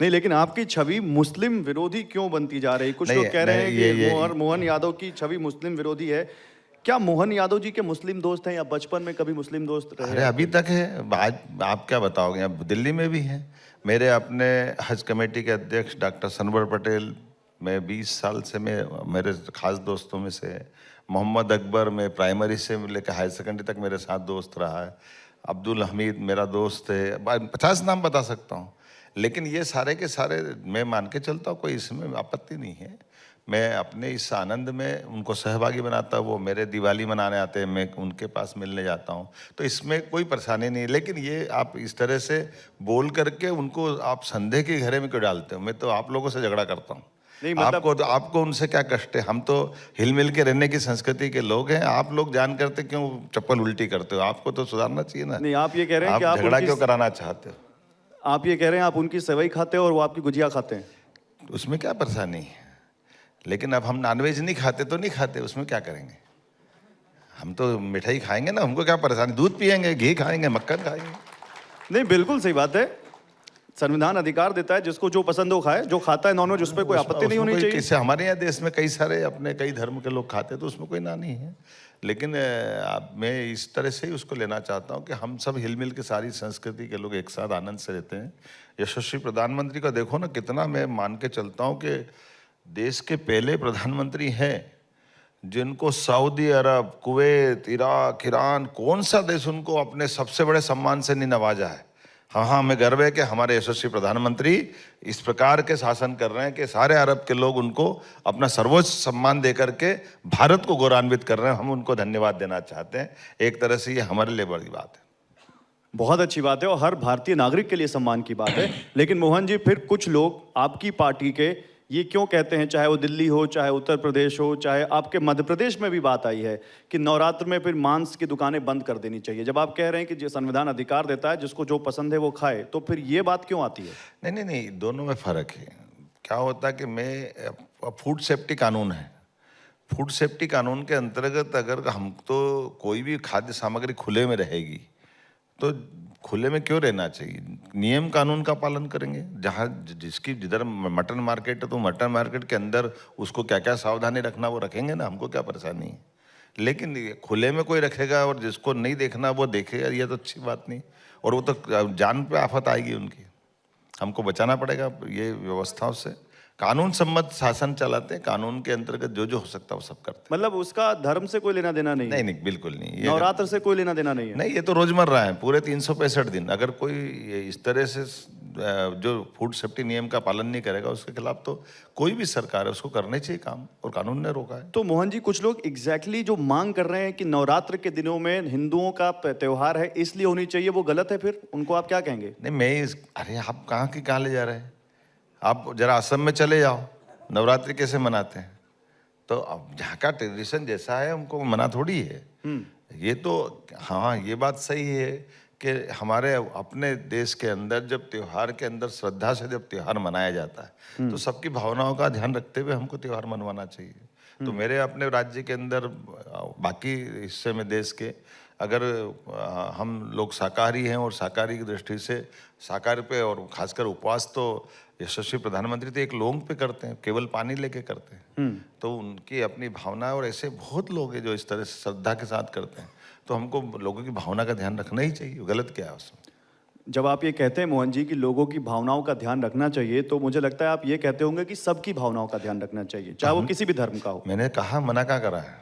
नहीं, लेकिन आपकी छवि मुस्लिम विरोधी क्यों बनती जा रही है? कुछ लोग कह रहे हैं कि मोहन यादव की छवि मुस्लिम विरोधी है। क्या मोहन यादव जी के मुस्लिम दोस्त हैं या बचपन में कभी मुस्लिम दोस्त रहे? अरे अभी तक है। आज आप क्या बताओगे, अब दिल्ली में भी है। मेरे अपने हज कमेटी के अध्यक्ष डॉक्टर सनवर पटेल, मैं 20 साल से मेरे खास दोस्तों में से है। मोहम्मद अकबर, मैं प्राइमरी से लेकर हायर सेकेंडरी तक मेरे साथ दोस्त रहा है। अब्दुल हमीद मेरा दोस्त है। 50 नाम बता सकता हूँ। लेकिन ये सारे के सारे मैं मान के चलता हूँ, कोई इसमें आपत्ति नहीं है। मैं अपने इस आनंद में उनको सहभागी बनाता हूँ। वो मेरे दिवाली मनाने आते हैं, मैं उनके पास मिलने जाता हूँ, तो इसमें कोई परेशानी नहीं है। लेकिन ये आप इस तरह से बोल करके उनको आप संदेह के घेरे में क्यों डालते हो? मैं तो आप लोगों से झगड़ा करता हूँ। नहीं, मतलब आपको उनसे क्या कष्ट है? हम तो हिल मिल के रहने की संस्कृति के लोग हैं। आप लोग जान करते क्यों चप्पल उल्टी करते हो? आपको तो सुधारना चाहिए ना। नहीं, आप ये कह रहे हैं कि आप आप झगड़ा क्यों कराना चाहते हो? आप ये कह रहे हैं आप उनकी सेवई खाते हो और वो आपकी गुजिया खाते हैं। उसमें क्या परेशानी है? लेकिन अब हम नॉनवेज नहीं खाते तो नहीं खाते, उसमें क्या करेंगे? हम तो मिठाई खाएंगे ना, हमको क्या परेशानी? दूध पियेंगे, घी खाएंगे, मक्खन खाएंगे। नहीं, बिल्कुल सही बात है। संविधान अधिकार देता है जिसको जो पसंद हो खाए। जो खाता है नॉनवेज उस पर कोई आपत्ति नहीं होनी चाहिए। हमारे यहाँ देश में कई सारे अपने कई धर्म के लोग खाते हैं, तो उसमें कोई ना नहीं है। लेकिन मैं इस तरह से ही उसको लेना चाहता हूँ कि हम सब हिल मिल के सारी संस्कृति के लोग एक साथ आनंद से रहते हैं। यशस्वी प्रधानमंत्री का देखो ना, कितना मैं मान के चलता हूँ कि देश के पहले प्रधानमंत्री हैं जिनको सऊदी अरब, कुवैत, इराक, ईरान, कौन सा देश उनको अपने सबसे बड़े सम्मान से नहीं नवाजा है। हाँ, हमें गर्व है कि हमारे यशस्वी प्रधानमंत्री इस प्रकार के शासन कर रहे हैं कि सारे अरब के लोग उनको अपना सर्वोच्च सम्मान दे करके भारत को गौरवान्वित कर रहे हैं। हम उनको धन्यवाद देना चाहते हैं। एक तरह से ये हमारे लिए बड़ी बात है। बहुत अच्छी बात है और हर भारतीय नागरिक के लिए सम्मान की बात है। लेकिन मोहन जी, फिर कुछ लोग आपकी पार्टी के ये क्यों कहते हैं, चाहे वो दिल्ली हो, चाहे उत्तर प्रदेश हो, चाहे आपके मध्य प्रदेश में भी बात आई है कि नवरात्र में फिर मांस की दुकानें बंद कर देनी चाहिए। जब आप कह रहे हैं कि जो संविधान अधिकार देता है जिसको जो पसंद है वो खाए, तो फिर ये बात क्यों आती है? नहीं नहीं नहीं, दोनों में फ़र्क है। क्या होता है कि मैं फूड सेफ्टी कानून है, फूड सेफ्टी कानून के अंतर्गत अगर हम तो कोई भी खाद्य सामग्री खुले में रहेगी तो खुले में क्यों रहना चाहिए? नियम कानून का पालन करेंगे। जहाँ जिसकी जिधर मटन मार्केट है तो मटन मार्केट के अंदर उसको क्या क्या सावधानी रखना वो रखेंगे ना, हमको क्या परेशानी है। लेकिन खुले में कोई रखेगा और जिसको नहीं देखना वो देखेगा, ये तो अच्छी बात नहीं। और वो तो जान पे आफत आएगी उनकी। हमको बचाना पड़ेगा ये व्यवस्थाओं से। कानून सम्मत शासन चलाते हैं, कानून के अंतर्गत जो जो हो सकता है वो सब करते हैं। मतलब उसका धर्म से कोई लेना देना नहीं है? नहीं नहीं, बिल्कुल नहीं। नवरात्र से कोई लेना देना नहीं है? नहीं, ये तो रोजमर्रा है, पूरे 365 दिन। अगर कोई इस तरह से जो फूड सेफ्टी नियम का पालन नहीं करेगा उसके खिलाफ तो कोई भी सरकार है उसको करने चाहिए काम, और कानून ने रोका है। तो मोहन जी, कुछ लोग एग्जैक्टली जो मांग कर रहे हैं कि नवरात्र के दिनों में हिंदुओं का त्योहार है इसलिए होनी चाहिए, वो गलत है। फिर उनको आप क्या कहेंगे? नहीं, अरे आप कहाँ की कहाँ ले जा रहे हैं? आप जरा असम में चले जाओ, नवरात्रि कैसे मनाते हैं। तो अब जहाँ का ट्रेडिशन जैसा है उनको मना थोड़ी है। ये तो हाँ, ये बात सही है कि हमारे अपने देश के अंदर जब त्योहार के अंदर श्रद्धा से जब त्योहार मनाया जाता है तो सबकी भावनाओं का ध्यान रखते हुए हमको त्योहार मनवाना चाहिए। तो मेरे अपने राज्य के अंदर, बाकी हिस्से में देश के, अगर हम लोग शाकाहारी हैं और शाकाहारी की दृष्टि से शाकाहारी पे और खासकर उपवास तो यशस्वी प्रधानमंत्री तो एक लौंग पे करते हैं, केवल पानी लेके करते हैं। तो उनकी अपनी भावना, और ऐसे बहुत लोग हैं जो इस तरह से श्रद्धा के साथ करते हैं। तो हमको लोगों की भावना का ध्यान रखना ही चाहिए। गलत क्या है उसमें? जब आप ये कहते हैं मोहन जी कि लोगों की भावनाओं का ध्यान रखना चाहिए, तो मुझे लगता है आप ये कहते होंगे कि सबकी भावनाओं का ध्यान रखना चाहिए, चाहे वो किसी भी धर्म का हो। मैंने कहा, मना क्या करा है?